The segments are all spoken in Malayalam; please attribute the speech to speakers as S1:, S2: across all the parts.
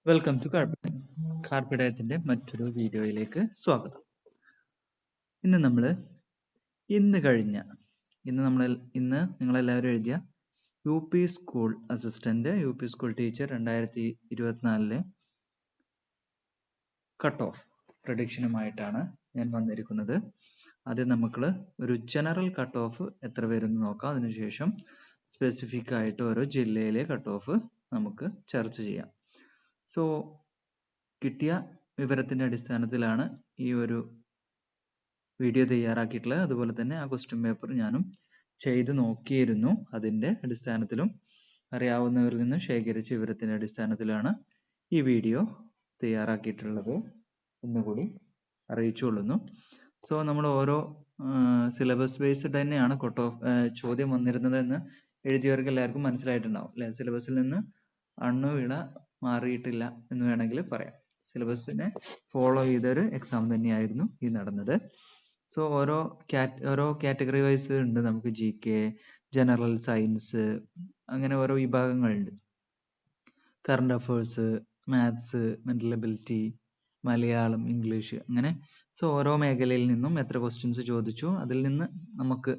S1: വെൽക്കം ടു കാർപ്പിടയത്തിൻ്റെ മറ്റൊരു വീഡിയോയിലേക്ക് സ്വാഗതം. ഇന്ന് നമ്മൾ ഇന്ന് നിങ്ങളെല്ലാവരും എഴുതിയ U P school assistant, U P school teacher 2024 cut off പ്രഡിക്ഷനുമായിട്ടാണ് ഞാൻ വന്നിരിക്കുന്നത്. ആദ്യം നമുക്ക് ഒരു ജനറൽ കട്ട് ഓഫ് എത്ര വരുമെന്ന് നോക്കാം. അതിനുശേഷം സ്പെസിഫിക് ആയിട്ട് ഓരോ ജില്ലയിലെ കട്ട് ഓഫ് നമുക്ക് ചർച്ച ചെയ്യാം. സോ കിട്ടിയ വിവരത്തിൻ്റെ അടിസ്ഥാനത്തിലാണ് ഈ ഒരു വീഡിയോ തയ്യാറാക്കിയിട്ടുള്ളത്. അതുപോലെ തന്നെ ആ ക്വസ്റ്റ്യൻ പേപ്പർ ഞാനും ചെയ്ത് നോക്കിയിരുന്നു. അതിൻ്റെ അടിസ്ഥാനത്തിലും അറിയാവുന്നവരിൽ നിന്ന് ശേഖരിച്ച വിവരത്തിൻ്റെ അടിസ്ഥാനത്തിലാണ് ഈ വീഡിയോ തയ്യാറാക്കിയിട്ടുള്ളത് എന്നുകൂടി അറിയിച്ചുകൊള്ളുന്നു. സോ നമ്മൾ ഓരോ സിലബസ് ബേസ്ഡ് തന്നെയാണ് കട്ട് ഓഫ് ചോദ്യം വന്നിരുന്നതെന്ന് എഴുതിയവർക്ക് എല്ലാവർക്കും മനസ്സിലായിട്ടുണ്ടാവും അല്ലേ? സിലബസിൽ നിന്ന് അണുവിട മാറിയിട്ടില്ല എന്ന് വേണമെങ്കിൽ പറയാം. സിലബസിനെ ഫോളോ ചെയ്തൊരു എക്സാം തന്നെയായിരുന്നു ഈ നടന്നത്. സോ ഓരോ കാറ്റഗറി വൈസ് ഉണ്ട്. നമുക്ക് ജി കെ, ജനറൽ സയൻസ്, അങ്ങനെ ഓരോ വിഭാഗങ്ങളുണ്ട്. Current affairs, maths, mental ability, Malayalam, English, അങ്ങനെ. സോ ഓരോ മേഖലയിൽ നിന്നും എത്ര ക്വസ്റ്റ്യൻസ് ചോദിച്ചു, അതിൽ നിന്ന് നമുക്ക്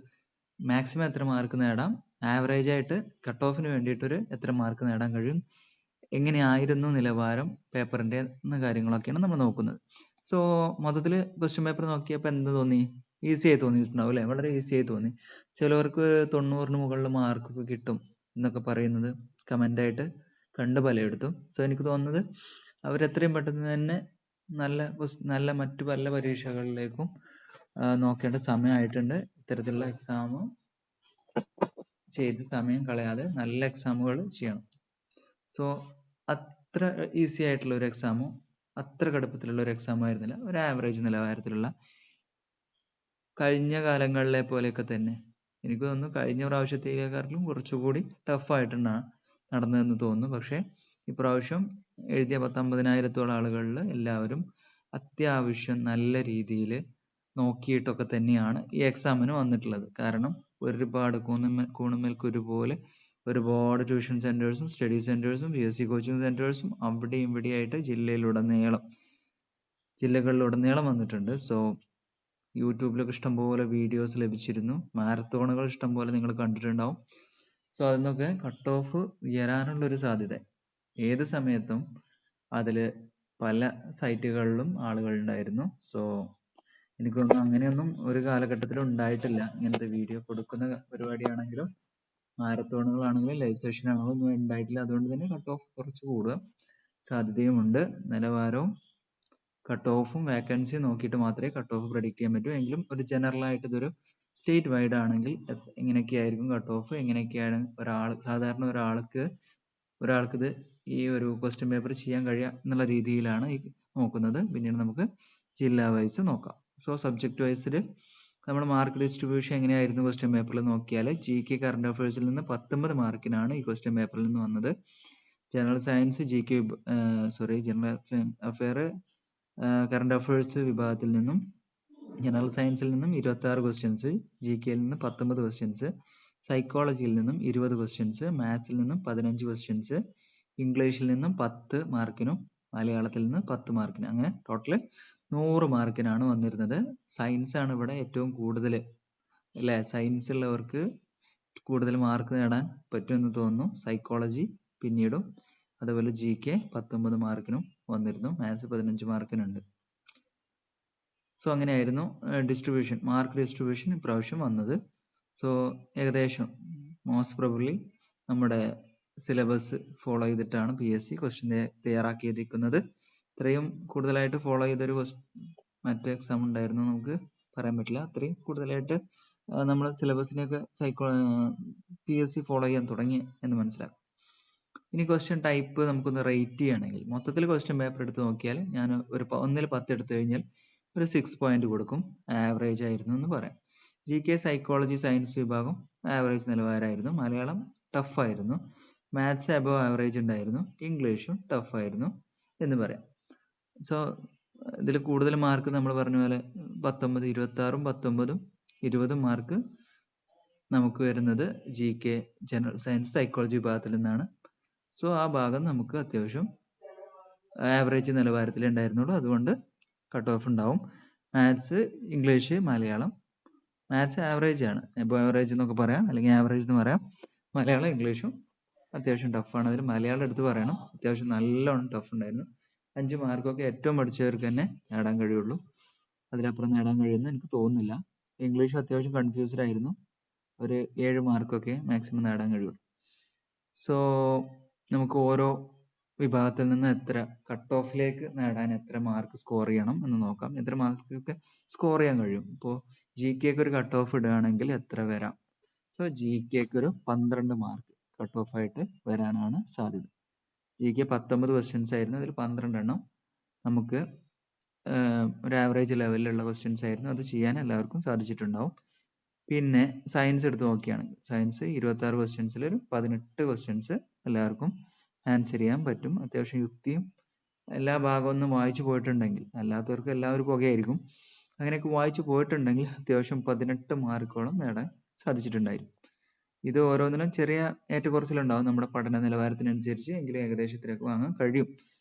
S1: മാക്സിമം എത്ര മാർക്ക് നേടാം, ആവറേജ് ആയിട്ട് കട്ട് ഓഫിന് വേണ്ടിയിട്ടൊരു എത്ര മാർക്ക് നേടാൻ കഴിയും, എങ്ങനെയായിരുന്നു നിലവാരം പേപ്പറിൻ്റെ എന്ന കാര്യങ്ങളൊക്കെയാണ് നമ്മൾ നോക്കുന്നത്. സോ മൊത്തത്തിൽ ക്വസ്റ്റ്യൻ പേപ്പർ നോക്കിയപ്പോൾ എന്ത് തോന്നി? ഈസി ആയി തോന്നിയിട്ടുണ്ടാവും അല്ലേ? വളരെ ഈസി ആയി തോന്നി. ചിലവർക്ക് 90-ന് മുകളിൽ മാർക്കൊക്കെ കിട്ടും എന്നൊക്കെ പറയുന്നത് കമൻ്റായിട്ട് കണ്ട് പലയിടത്തും. സോ എനിക്ക് തോന്നുന്നത് അവരെത്രയും പെട്ടെന്ന് തന്നെ നല്ല മറ്റു പല പരീക്ഷകളിലേക്കും നോക്കേണ്ട സമയമായിട്ടുണ്ട്. ഇത്തരത്തിലുള്ള എക്സാം ചെയ്ത് സമയം കളയാതെ നല്ല എക്സാമുകൾ ചെയ്യണം. സോ അത്ര ഈസി ആയിട്ടുള്ള ഒരു എക്സാമോ അത്ര കടുപ്പത്തിലുള്ള ഒരു എക്സാം ആയിരുന്നില്ല. ഒരു ആവറേജ് നിലവാരത്തിലുള്ള, കഴിഞ്ഞ കാലങ്ങളിലെ പോലെയൊക്കെ തന്നെ. എനിക്ക് തോന്നുന്നു കഴിഞ്ഞ പ്രാവശ്യത്തേക്കാട്ടിലും കുറച്ചുകൂടി ടഫായിട്ടാണ് നടന്നതെന്ന് തോന്നുന്നു. പക്ഷേ ഇപ്രാവശ്യം എഴുതിയ 50,000-ഓളം ആളുകളിൽ എല്ലാവരും അത്യാവശ്യം നല്ല രീതിയിൽ നോക്കിയിട്ടൊക്കെ തന്നെയാണ് ഈ എക്സാമിന് വന്നിട്ടുള്ളത്. കാരണം ഒരുപാട് കൂണുമേൽക്കുരുപോലെ ഒരുപാട് ട്യൂഷൻ സെൻറ്റേഴ്സും സ്റ്റഡി സെൻറ്റേഴ്സും PSC കോച്ചിങ് സെൻറ്റേഴ്സും അവിടെയും ഇവിടെയായിട്ട് ജില്ലകളിലുടനീളം വന്നിട്ടുണ്ട്. സോ യൂട്യൂബിലൊക്കെ ഇഷ്ടംപോലെ വീഡിയോസ് ലഭിച്ചിരുന്നു. മാരത്തോണുകൾ ഇഷ്ടംപോലെ നിങ്ങൾ കണ്ടിട്ടുണ്ടാവും. സോ അതിന്നൊക്കെ കട്ട് ഓഫ് ഉയരാനുള്ളൊരു സാധ്യത ഏത് സമയത്തും അതിൽ പല സൈറ്റുകളിലും ആളുകളുണ്ടായിരുന്നു. സോ എനിക്ക് തോന്നുന്നു അങ്ങനെയൊന്നും ഒരു കാലഘട്ടത്തിലും ഉണ്ടായിട്ടില്ല. ഇങ്ങനത്തെ വീഡിയോ കൊടുക്കുന്ന പരിപാടിയാണെങ്കിലും മാരത്തോണുകളാണെങ്കിലും ലൈവ് സെഷൻ ആണെങ്കിലും ഒന്നും ഉണ്ടായിട്ടില്ല. അതുകൊണ്ട് തന്നെ കട്ട് ഓഫ് കുറച്ച് കൂടുക സാധ്യതയുമുണ്ട്. നിലവാരവും കട്ട് ഓഫും വേക്കൻസിയും നോക്കിയിട്ട് മാത്രമേ കട്ട് ഓഫ് പ്രഡിക്റ്റ് ചെയ്യാൻ പറ്റൂ. എങ്കിലും ഒരു ജനറലായിട്ട് ഇതൊരു സ്റ്റേറ്റ് വൈഡ് ആണെങ്കിൽ എങ്ങനെയൊക്കെയായിരിക്കും കട്ട് ഓഫ്, എങ്ങനെയൊക്കെയാണ് സാധാരണ ഒരാൾക്കിത് ഈ ഒരു ക്വസ്റ്റ്യൻ പേപ്പർ ചെയ്യാൻ കഴിയുക എന്നുള്ള രീതിയിലാണ് ഈ നോക്കുന്നത്. പിന്നീട് നമുക്ക് ജില്ലാ വൈസ് നോക്കാം. സോ സബ്ജക്റ്റ് വൈസിൽ നമ്മൾ മാർക്ക് ഡിസ്ട്രിബ്യൂഷൻ എങ്ങനെയായിരുന്നു ക്വസ്റ്റ്യൻ പേപ്പറിൽ നോക്കിയാൽ, GK കറണ്ട് അഫയേഴ്സിൽ നിന്ന് 19 മാർക്കിനാണ് ഈ ക്വസ്റ്റ്യൻ പേപ്പറിൽ നിന്ന് വന്നത്. General science general affair current affairs വിഭാഗത്തിൽ നിന്നും ജനറൽ സയൻസിൽ നിന്നും 26 ക്വസ്റ്റ്യൻസ്, GKയിൽ നിന്ന് 19 ക്വസ്റ്റ്യൻസ്, സൈക്കോളജിയിൽ നിന്നും 20 ക്വസ്റ്റ്യൻസ്, മാത്സിൽ നിന്നും 15 ക്വസ്റ്റ്യൻസ്, ഇംഗ്ലീഷിൽ നിന്നും 10 മാർക്കിനും മലയാളത്തിൽ നിന്ന് 10 മാർക്കിനും, അങ്ങനെ ടോട്ടൽ 100 മാർക്കിനാണ് വന്നിരുന്നത്. സയൻസ് ആണ് ഇവിടെ ഏറ്റവും കൂടുതൽ അല്ലേ? സയൻസ് ഉള്ളവർക്ക് കൂടുതൽ മാർക്ക് നേടാൻ പറ്റുമെന്ന് തോന്നുന്നു. സൈക്കോളജി പിന്നീടും, അതുപോലെ GK 19 മാർക്കിനും വന്നിരുന്നു. മാത്സ് 15 മാർക്കിനുണ്ട്. സോ അങ്ങനെയായിരുന്നു മാർക്ക് ഡിസ്ട്രിബ്യൂഷൻ ഇപ്രാവശ്യം വന്നത്. സോ ഏകദേശം മോസ്റ്റ് പ്രോബബ്ലി നമ്മുടെ സിലബസ് ഫോളോ ചെയ്തിട്ടാണ് PSC ക്വസ്റ്റ്യൻ തയ്യാറാക്കിയിരിക്കുന്നത്. ഇത്രയും കൂടുതലായിട്ട് ഫോളോ ചെയ്തൊരു മറ്റു എക്സാം ഉണ്ടായിരുന്നു നമുക്ക് പറയാൻ പറ്റില്ല. അത്രയും കൂടുതലായിട്ട് നമ്മൾ സിലബസിനെയൊക്കെ PSC ഫോളോ ചെയ്യാൻ തുടങ്ങി എന്ന് മനസ്സിലാക്കും. ഇനി ക്വസ്റ്റ്യൻ ടൈപ്പ് നമുക്കൊന്ന് റേറ്റ് ചെയ്യുകയാണെങ്കിൽ, മൊത്തത്തിൽ ക്വസ്റ്റ്യൻ പേപ്പർ എടുത്ത് നോക്കിയാൽ ഞാൻ ഒരു 1-ൽ 10 എടുത്തു കഴിഞ്ഞാൽ ഒരു 6 പോയിന്റ് കൊടുക്കും. ആവറേജ് ആയിരുന്നു എന്ന് പറയാം. GK സൈക്കോളജി സയൻസ് വിഭാഗം ആവറേജ് നിലവാരമായിരുന്നു. മലയാളം ടഫായിരുന്നു. മാത്സ് അബവ് ആവറേജ് ഉണ്ടായിരുന്നു. ഇംഗ്ലീഷും ടഫായിരുന്നു എന്ന് പറയാം. സോ ഇതിൽ കൂടുതൽ മാർക്ക് നമ്മൾ പറഞ്ഞ പോലെ 19, 26, 19, 20 മാർക്ക് നമുക്ക് വരുന്നത് GK ജനറൽ സയൻസ് സൈക്കോളജി വിഭാഗത്തിൽ നിന്നാണ്. സോ ആ ഭാഗം നമുക്ക് അത്യാവശ്യം ആവറേജ് നിലവാരത്തിലേ ഉണ്ടായിരുന്നുള്ളൂ. അതുകൊണ്ട് കട്ട് ഓഫ് ഉണ്ടാവും. Maths, English, Malayalam. Maths average ആണ്, എബോ ആവറേജ് എന്നൊക്കെ പറയാം, അല്ലെങ്കിൽ ആവറേജ് എന്ന് പറയാം. മലയാളം, ഇംഗ്ലീഷും അത്യാവശ്യം ടഫാണ്. അതിൽ മലയാളം എടുത്ത് പറയണം, അത്യാവശ്യം നല്ലോണം ടഫ് ഉണ്ടായിരുന്നു. 5 മാർക്കൊക്കെ ഏറ്റവും പഠിച്ചവർക്ക് തന്നെ നേടാൻ കഴിയുള്ളൂ. അതിലപ്പുറം നേടാൻ കഴിയുമെന്ന് എനിക്ക് തോന്നുന്നില്ല. ഇംഗ്ലീഷ് അത്യാവശ്യം കൺഫ്യൂസ്ഡ് ആയിരുന്നു. ഒരു 7 മാർക്കൊക്കെ മാക്സിമം നേടാൻ കഴിയുള്ളൂ. സോ നമുക്ക് ഓരോ വിഭാഗത്തിൽ നിന്ന് എത്ര കട്ട് ഓഫിലേക്ക് നേടാൻ എത്ര മാർക്ക് സ്കോർ ചെയ്യണം എന്ന് നോക്കാം. എത്ര മാർക്കൊക്കെ സ്കോർ ചെയ്യാൻ കഴിയും. ഇപ്പോൾ ജി കെക്ക് ഒരു കട്ട് ഓഫ് ഇടുകയാണെങ്കിൽ എത്ര വരാം? സോ ജി കെക്ക് ഒരു 12 മാർക്ക് കട്ട് ഓഫ് ആയിട്ട് വരാനാണ് സാധ്യത. ജി കെ 19 ക്വസ്റ്റ്യൻസ് ആയിരുന്നു, അതിൽ 12 എണ്ണം നമുക്ക് ഒരു ആവറേജ് ലെവലിലുള്ള ക്വസ്റ്റ്യൻസ് ആയിരുന്നു. അത് ചെയ്യാൻ എല്ലാവർക്കും സാധിച്ചിട്ടുണ്ടാവും. പിന്നെ സയൻസ് എടുത്ത് നോക്കുകയാണെങ്കിൽ സയൻസ് 26 ക്വസ്റ്റ്യൻസിൽ ഒരു 18 ക്വസ്റ്റ്യൻസ് എല്ലാവർക്കും ആൻസർ ചെയ്യാൻ പറ്റും. അത്യാവശ്യം യുക്തിയും എല്ലാ ഭാഗമൊന്നും വായിച്ചു പോയിട്ടുണ്ടെങ്കിൽ, അല്ലാത്തവർക്ക് എല്ലാവരും പുകയായിരിക്കും. അങ്ങനെയൊക്കെ വായിച്ചു പോയിട്ടുണ്ടെങ്കിൽ അത്യാവശ്യം 18 മാർക്കോളം നേടാൻ സാധിച്ചിട്ടുണ്ടായിരിക്കും. ഇത് ഓരോന്നിനും ചെറിയ ഏറ്റക്കുറച്ചിലുണ്ടാവും നമ്മുടെ പഠന നിലവാരത്തിനനുസരിച്ച്, എങ്കിലും ഏകദേശം ഇത്രയൊക്കെ വാങ്ങാൻ കഴിയും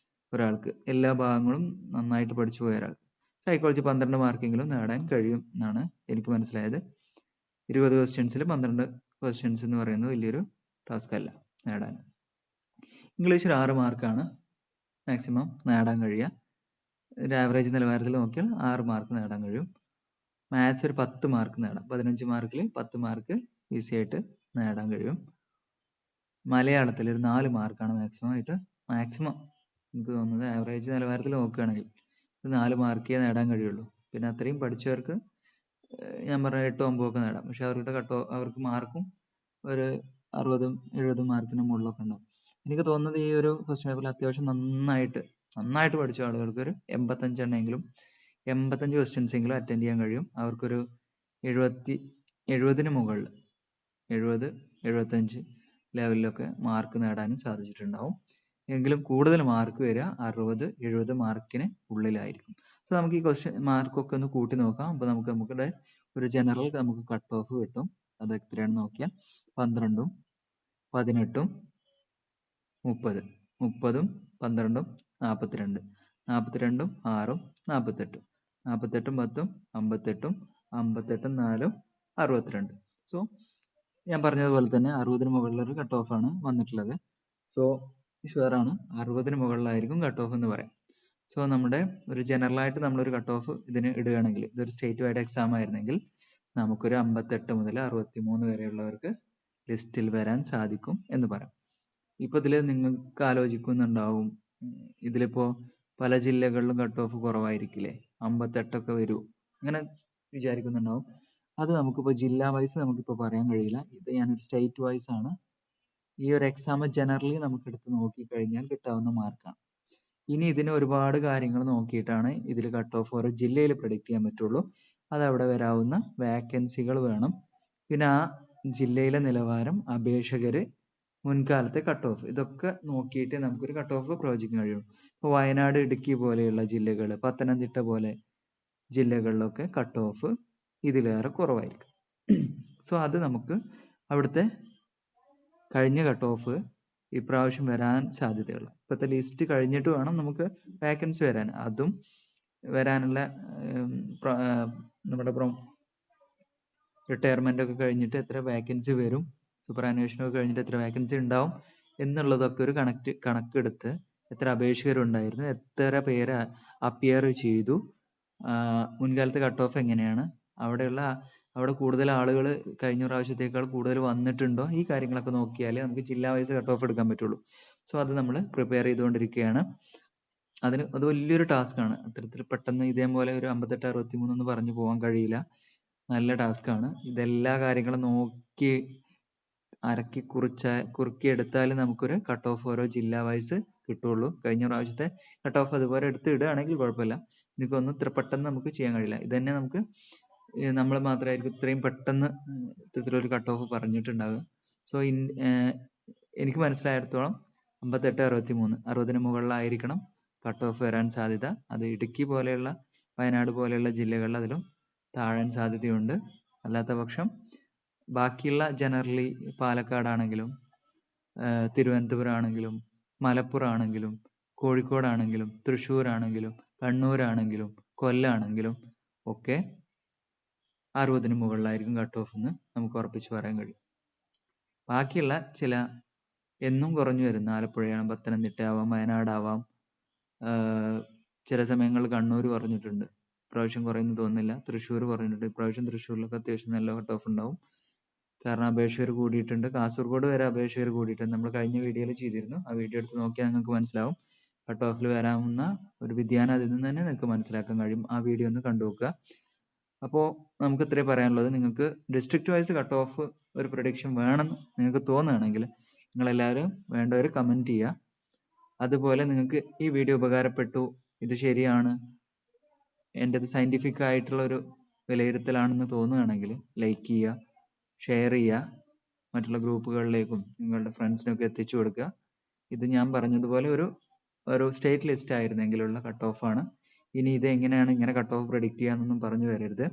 S1: ഒരാൾക്ക്. എല്ലാ ഭാഗങ്ങളും നന്നായിട്ട് പഠിച്ചു പോയ ഒരാൾക്ക്. സൈക്കോളജി 12 മാർക്കെങ്കിലും നേടാൻ കഴിയും എന്നാണ് എനിക്ക് മനസ്സിലായത്. 20 ക്വസ്റ്റ്യൻസിൽ 12 ക്വസ്റ്റ്യൻസ് എന്ന് പറയുന്നത് വലിയൊരു ടാസ്ക് അല്ല നേടാൻ. ഇംഗ്ലീഷിൽ 6 മാർക്കാണ് മാക്സിമം നേടാൻ കഴിയുക. ഒരു ആവറേജ് നിലവാരത്തിൽ നോക്കിയാൽ 6 മാർക്ക് നേടാൻ കഴിയും. മാത്സ് ഒരു 10 മാർക്ക് നേടാം. 15 മാർക്കിൽ 10 മാർക്ക് ഈസി ആയിട്ട് നേടാൻ കഴിയും. മലയാളത്തിൽ ഒരു 4 മാർക്കാണ് മാക്സിമം എനിക്ക് തോന്നുന്നത്. ആവറേജ് നിലവാരത്തിൽ നോക്കുകയാണെങ്കിൽ 4 മാർക്കേ നേടാൻ കഴിയുള്ളൂ. പിന്നെ അത്രയും പഠിച്ചവർക്ക് ഞാൻ പറഞ്ഞ 8, 9 ഒക്കെ നേടാം. പക്ഷെ അവർക്ക് മാർക്കും ഒരു 60, 70 മാർക്കിന് മുകളിലൊക്കെ ഉണ്ടാവും. എനിക്ക് തോന്നുന്നത് ഈ ഒരു ക്വസ്റ്റ്യൻ പേപ്പറിൽ അത്യാവശ്യം നന്നായിട്ട് പഠിച്ച ആളുകൾക്ക് ഒരു 85 എണ്ണമെങ്കിലും 85 ക്വസ്റ്റ്യൻസ് എങ്കിലും അറ്റൻഡ് ചെയ്യാൻ കഴിയും. അവർക്കൊരു 70ന് മുകളിൽ 70, 75 ലെവലിലൊക്കെ മാർക്ക് നേടാനും സാധിച്ചിട്ടുണ്ടാവും. എങ്കിലും കൂടുതൽ മാർക്ക് വരിക 60, 70 മാർക്കിന് ഉള്ളിലായിരിക്കും. സോ നമുക്ക് ഈ ക്വസ്റ്റ്യൻ മാർക്കൊക്കെ ഒന്ന് കൂട്ടി നോക്കാം. അപ്പോൾ നമുക്കിവിടെ ഒരു ജനറൽ നമുക്ക് കട്ട് ഓഫ് കിട്ടും. അത് എത്രയാണെന്ന് നോക്കിയാൽ 12ഉം 18ഉം 30, 30ഉം 12ഉം 42, 42ഉം 6ഉം 48, 48ഉം 10ഉം 58, 58ഉം 4ഉം 62. സോ ഞാൻ പറഞ്ഞതുപോലെ തന്നെ 60ന് മുകളിലൊരു കട്ട് ഓഫ് ആണ് വന്നിട്ടുള്ളത്. സോ ഷുവറാണ് 60ന് മുകളിലായിരിക്കും കട്ട് ഓഫ് എന്ന് പറയാം. സോ നമ്മുടെ ഒരു ജനറലായിട്ട് നമ്മളൊരു കട്ട് ഓഫ് ഇതിന് ഇടുകയാണെങ്കിൽ, ഇതൊരു സ്റ്റേറ്റ് വൈഡ് എക്സാം ആയിരുന്നെങ്കിൽ നമുക്കൊരു 58 മുതൽ 63 വരെയുള്ളവർക്ക് ലിസ്റ്റിൽ വരാൻ സാധിക്കും എന്ന് പറയാം. ഇപ്പോൾ ഇതിൽ നിങ്ങൾക്ക് ആലോചിക്കുന്നുണ്ടാവും, ഇതിലിപ്പോൾ പല ജില്ലകളിലും കട്ട് ഓഫ് കുറവായിരിക്കില്ലേ, 58ഒക്കെ വരൂ, അങ്ങനെ വിചാരിക്കുന്നുണ്ടാവും. അത് നമുക്കിപ്പോൾ ജില്ലാ വൈസ് നമുക്കിപ്പോൾ പറയാൻ കഴിയില്ല. ഇത് ഞാനൊരു സ്റ്റേറ്റ് വൈസ് ആണ്. ഈ ഒരു എക്സാം ജനറലി നമുക്ക് എടുത്ത് നോക്കിക്കഴിഞ്ഞാൽ കിട്ടാവുന്ന മാർക്കാണ്. ഇനി ഇതിന് ഒരുപാട് കാര്യങ്ങൾ നോക്കിയിട്ടാണ് ഇതിൽ കട്ട് ഓഫ് ഓരോ ജില്ലയിൽ പ്രഡിക്റ്റ് ചെയ്യാൻ പറ്റുള്ളൂ. അതവിടെ വരാവുന്ന വാക്കൻസികൾ വേണം. പിന്നെ ആ ജില്ലയിലെ നിലവാരം, അപേക്ഷകർ, മുൻകാലത്തെ കട്ട് ഓഫ്, ഇതൊക്കെ നോക്കിയിട്ട് നമുക്കൊരു കട്ട് ഓഫ് പ്രവചിക്കാൻ കഴിയുള്ളൂ. ഇപ്പോൾ വയനാട്, ഇടുക്കി പോലെയുള്ള ജില്ലകൾ, പത്തനംതിട്ട പോലെ ജില്ലകളിലൊക്കെ കട്ട് ഓഫ് ഇതിലേറെ കുറവായിരിക്കും. സോ അത് നമുക്ക് അവിടുത്തെ കഴിഞ്ഞ കട്ട് ഓഫ് ഇപ്രാവശ്യം വരാൻ സാധ്യതയുള്ളൂ. ഇപ്പോഴത്തെ ലിസ്റ്റ് കഴിഞ്ഞിട്ട് വേണം നമുക്ക് വാക്കൻസി വരാൻ. അതും വരാനുള്ള നമ്മുടെ റിട്ടയർമെൻ്റ് ഒക്കെ കഴിഞ്ഞിട്ട് എത്ര വാക്കൻസി വരും, സൂപ്പറാനുവേഷനൊക്കെ കഴിഞ്ഞിട്ട് എത്ര വാക്കൻസി ഉണ്ടാവും എന്നുള്ളതൊക്കെ ഒരു കണക്കെടുത്ത് എത്ര അപേക്ഷകരുണ്ടായിരുന്നു, എത്ര പേര് അപ്പിയർ ചെയ്തു, മുൻകാലത്തെ കട്ട് ഓഫ് എങ്ങനെയാണ്, അവിടെ കൂടുതൽ ആളുകൾ കഴിഞ്ഞ പ്രാവശ്യത്തേക്കാൾ കൂടുതൽ വന്നിട്ടുണ്ടോ, ഈ കാര്യങ്ങളൊക്കെ നോക്കിയാലേ നമുക്ക് ജില്ലാ വൈസ് കട്ട് ഓഫ് എടുക്കാൻ പറ്റുള്ളൂ. സോ അത് നമ്മൾ പ്രിപ്പയർ ചെയ്തുകൊണ്ടിരിക്കുകയാണ്. അത് വലിയൊരു ടാസ്ക്കാണ്. അത്തരത്തിൽ പെട്ടെന്ന് ഇതേപോലെ ഒരു 58, 63 എന്ന് പറഞ്ഞു പോകാൻ കഴിയില്ല. നല്ല ടാസ്ക്കാണ്. ഇതെല്ലാ കാര്യങ്ങളും നോക്കി കുറുക്കിയെടുത്താൽ നമുക്കൊരു കട്ട് ഓഫ് ഓരോ ജില്ലാ വൈസ് കിട്ടുള്ളൂ. കഴിഞ്ഞ പ്രാവശ്യത്തെ കട്ട് ഓഫ് അതുപോലെ എടുത്ത് ഇടുകയാണെങ്കിൽ കുഴപ്പമില്ല. എനിക്കൊന്നും ഇത്ര പെട്ടെന്ന് നമുക്ക് ചെയ്യാൻ കഴിയില്ല. ഇതന്നെ നമുക്ക് നമ്മൾ മാത്രമായിരിക്കും ഇത്രയും പെട്ടെന്ന് ഇത്തരത്തിലൊരു കട്ട് ഓഫ് പറഞ്ഞിട്ടുണ്ടാവുക. സോ എനിക്ക് മനസ്സിലായിടത്തോളം 58, 63, 60ന് മുകളിലായിരിക്കണം കട്ട് ഓഫ് വരാൻ സാധ്യത. അത് ഇടുക്കി പോലെയുള്ള, വയനാട് പോലെയുള്ള ജില്ലകളിൽ അതിലും താഴാൻ സാധ്യതയുണ്ട്. അല്ലാത്ത പക്ഷം ബാക്കിയുള്ള ജനറലി പാലക്കാടാണെങ്കിലും തിരുവനന്തപുരം ആണെങ്കിലും മലപ്പുറം ആണെങ്കിലും കോഴിക്കോടാണെങ്കിലും തൃശ്ശൂരാണെങ്കിലും കണ്ണൂരാണെങ്കിലും കൊല്ലാണെങ്കിലും ഒക്കെ 60-ന് മുകളിലായിരിക്കും കട്ട് ഓഫ് എന്ന് നമുക്ക് ഉറപ്പിച്ച് പറയാൻ കഴിയും. ബാക്കിയുള്ള ചില എന്നും കുറഞ്ഞു വരുന്ന ആലപ്പുഴയാവാം, പത്തനംതിട്ടയാവാം, വയനാടാവാം, ചില സമയങ്ങളിൽ കണ്ണൂർ പറഞ്ഞിട്ടുണ്ട്. ഇപ്രാവശ്യം കുറയുമെന്ന് തോന്നുന്നില്ല. തൃശ്ശൂർ പറഞ്ഞിട്ടുണ്ട്. ഇപ്രാവശ്യം തൃശ്ശൂരിലൊക്കെ അത്യാവശ്യം നല്ല കട്ട് ഓഫ് ഉണ്ടാവും. കാരണം അപേക്ഷകർ കൂടിയിട്ടുണ്ട്. കാസർഗോഡ് വരെ അപേക്ഷകർ കൂടിയിട്ടുണ്ട്. നമ്മൾ കഴിഞ്ഞ വീഡിയോയിൽ ചെയ്തിരുന്നു. ആ വീഡിയോ എടുത്ത് നോക്കിയാൽ നിങ്ങൾക്ക് മനസ്സിലാവും. കട്ട് ഓഫിൽ വരാവുന്ന ഒരു വ്യതിയാനം അതിൽ നിന്ന് തന്നെ നിങ്ങൾക്ക് മനസ്സിലാക്കാൻ കഴിയും. ആ വീഡിയോ ഒന്ന് കണ്ടു നോക്കുക. അപ്പോൾ നമുക്ക് ഇത്രേ പറയാനുള്ളത്. നിങ്ങൾക്ക് ഡിസ്ട്രിക്റ്റ് വൈസ് കട്ട് ഓഫ് ഒരു പ്രൊഡിക്ഷൻ വേണമെന്ന് നിങ്ങൾക്ക് തോന്നുകയാണെങ്കിൽ നിങ്ങളെല്ലാവരും വേണ്ടവർ കമൻറ്റ് ചെയ്യുക. അതുപോലെ നിങ്ങൾക്ക് ഈ വീഡിയോ ഉപകാരപ്പെട്ടു, ഇത് ശരിയാണ്, എൻ്റെത് സയൻറ്റിഫിക് ആയിട്ടുള്ള ഒരു വിലയിരുത്തലാണെന്ന് തോന്നുകയാണെങ്കിൽ ലൈക്ക് ചെയ്യുക, ഷെയർ ചെയ്യുക, മറ്റുള്ള ഗ്രൂപ്പുകളിലേക്കും നിങ്ങളുടെ ഫ്രണ്ട്സിനൊക്കെ എത്തിച്ചു കൊടുക്കുക. ഇത് ഞാൻ പറഞ്ഞതുപോലെ ഒരു സ്റ്റേറ്റ് ലിസ്റ്റ് ആയിരുന്നെങ്കിലുള്ള കട്ട് ഓഫാണ്. ഇനി ഇത് എങ്ങനെയാണ് ഇങ്ങനെ കട്ട് ഓഫ് പ്രെഡിക്റ്റ് ചെയ്യാമെന്നൊന്നും പറഞ്ഞു വരരുത്.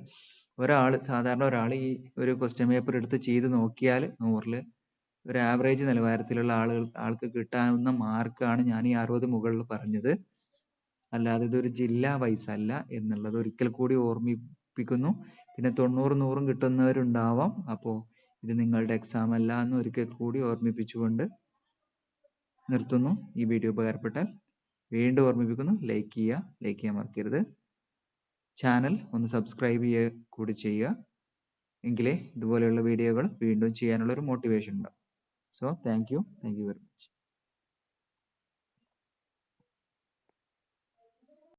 S1: സാധാരണ ഒരാൾ ഈ ഒരു ക്വസ്റ്റ്യൻ പേപ്പർ എടുത്ത് ചെയ്ത് നോക്കിയാൽ 100-ൽ ഒരു ആവറേജ് നിലവാരത്തിലുള്ള ആൾക്ക് കിട്ടാവുന്ന മാർക്കാണ് ഞാൻ ഈ 60 മുകളിൽ പറഞ്ഞത്. അല്ലാതെ ഇതൊരു ജില്ലാ വൈസ് അല്ല എന്നുള്ളത് ഒരിക്കൽ കൂടി ഓർമ്മിപ്പിക്കുന്നു. പിന്നെ 90, 100 കിട്ടുന്നവരുണ്ടാവാം. അപ്പോൾ ഇത് നിങ്ങളുടെ എക്സാം അല്ല എന്ന് ഒരിക്കൽ കൂടി ഓർമ്മിപ്പിച്ചുകൊണ്ട് നിർത്തുന്നു. ഈ വീഡിയോ ഉപകാരപ്പെട്ടാൽ വീണ്ടും ഓർമ്മിപ്പിക്കുന്നു, ലൈക്ക് ചെയ്യാൻ മറക്കരുത്. ചാനൽ ഒന്ന് സബ്സ്ക്രൈബ് കൂടി ചെയ്യുക. എങ്കിലേ ഇതുപോലെയുള്ള വീഡിയോകൾ വീണ്ടും ചെയ്യാനുള്ള ഒരു മോട്ടിവേഷൻ ഉണ്ടാവും. So thank you very much.